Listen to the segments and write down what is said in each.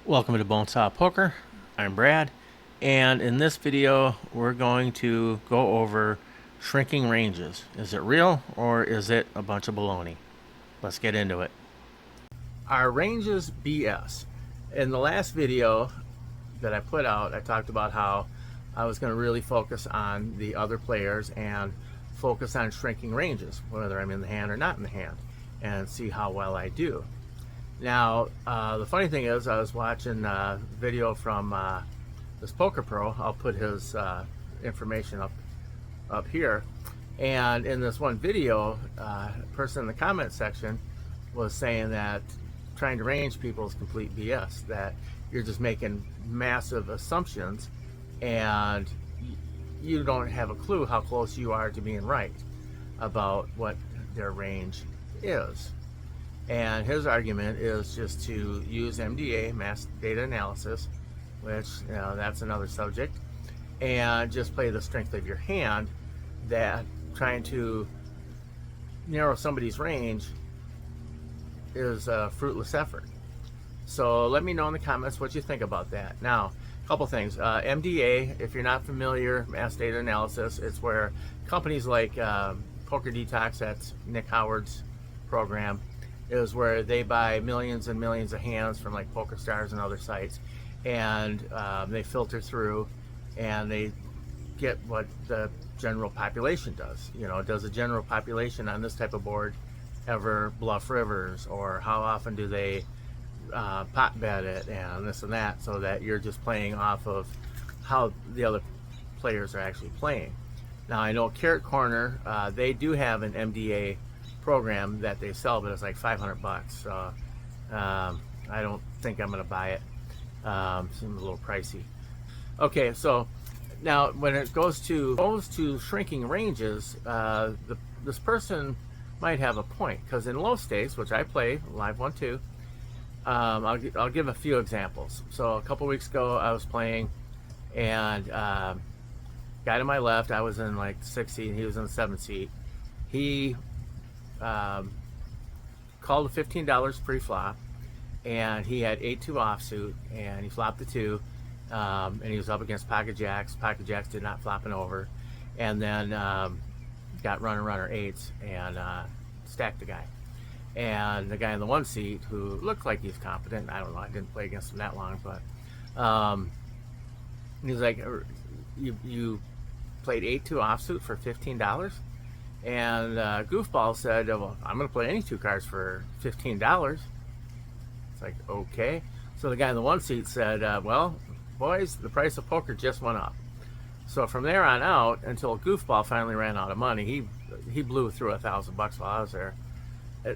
Welcome to Bonesaw Poker. I'm Brad, and in this video we're going to go over shrinking ranges. Is it real or is it a bunch of baloney? Let's get into it. Are ranges BS? In the last video that I put out, I talked about how I was going to really focus on the other players and focus on shrinking ranges, whether I'm in the hand or not in the hand, and see how well I do. Now, the funny thing is, I was watching a video from this poker pro. I'll put his information up here. And in this one video, a person in the comment section was saying that trying to range people is complete BS, that you're just making massive assumptions and you don't have a clue how close you are to being right about what their range is. And his argument is just to use MDA, mass data analysis, which, you know, that's another subject, and just play the strength of your hand, that trying to narrow somebody's range is a fruitless effort. So let me know in the comments what you think about that. Now, a couple things. MDA, if you're not familiar, mass data analysis, it's where companies like Poker Detox, that's Nick Howard's program, is where they buy millions and millions of hands from like PokerStars and other sites, and they filter through and they get what the general population does. You know, does the general population on this type of board ever bluff rivers, or how often do they pot bet it, and this and that, so that you're just playing off of how the other players are actually playing. Now, I know Carrot Corner, they do have an MDA program that they sell, but it's like $500. So I don't think I'm going to buy it. Seems a little pricey. Okay, so now when it goes to shrinking ranges, this person might have a point, because in low stakes, which I play live 1-2, I'll give a few examples. So a couple weeks ago I was playing, and guy to my left, I was in like the 6th seat and he was in the 7th seat. He called a $15 pre-flop, and he had 8-2 offsuit, and he flopped the 2, and he was up against pocket jacks. Pocket jacks did not flop and over, and then got runner 8s and stacked the guy. And the guy in the 1 seat, who looked like he's competent, I don't know, I didn't play against him that long, but he's like, you played 8-2 offsuit for $15? And Goofball said, well, I'm going to play any 2 cards for $15. It's like, okay. So the guy in the 1 seat said, well, boys, the price of poker just went up. So from there on out, until Goofball finally ran out of money, he blew through $1,000 while I was there,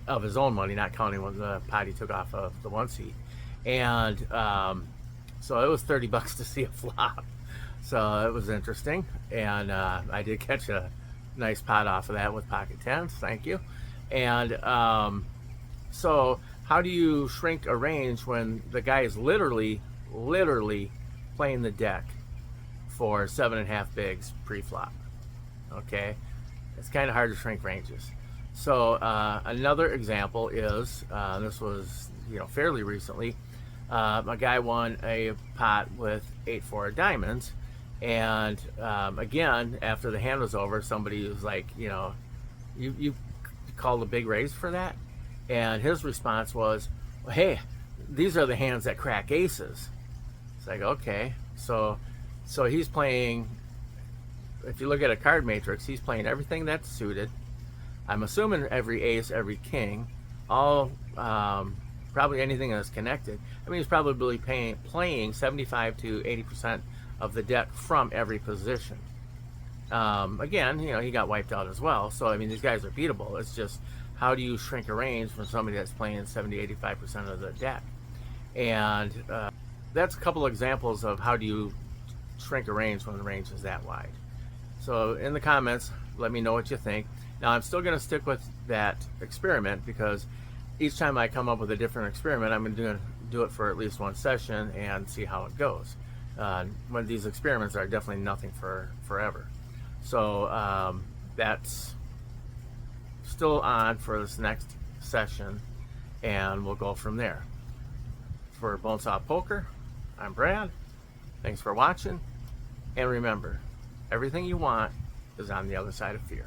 of his own money, not counting what the pot he took off of the 1 seat. And so it was $30 to see a flop. So it was interesting. And I did catch a nice pot off of that with pocket 10s, thank you. And so how do you shrink a range when the guy is literally playing the deck for 7.5 bigs pre-flop? Okay, it's kind of hard to shrink ranges. So another example is, this was, fairly recently, a guy won a pot with 8-4 diamonds. And again, after the hand was over, somebody was like, you called a big raise for that? And his response was, well, hey, these are the hands that crack aces. It's like, okay, so he's playing, if you look at a card matrix, he's playing everything that's suited. I'm assuming every ace, every king, all probably anything that's connected. I mean, he's probably playing 75 to 80% of the deck from every position. Again, he got wiped out as well. So, I mean, these guys are beatable. It's just, how do you shrink a range from somebody that's playing 70-85% of the deck? And that's a couple examples of how do you shrink a range when the range is that wide. So in the comments, let me know what you think. Now, I'm still going to stick with that experiment, because each time I come up with a different experiment, I'm going to do it for at least one session and see how it goes. When these experiments are definitely nothing for forever. So that's still on for this next session, and we'll go from there. For Bonesaw Poker, I'm Brad. Thanks for watching. And remember, everything you want is on the other side of fear.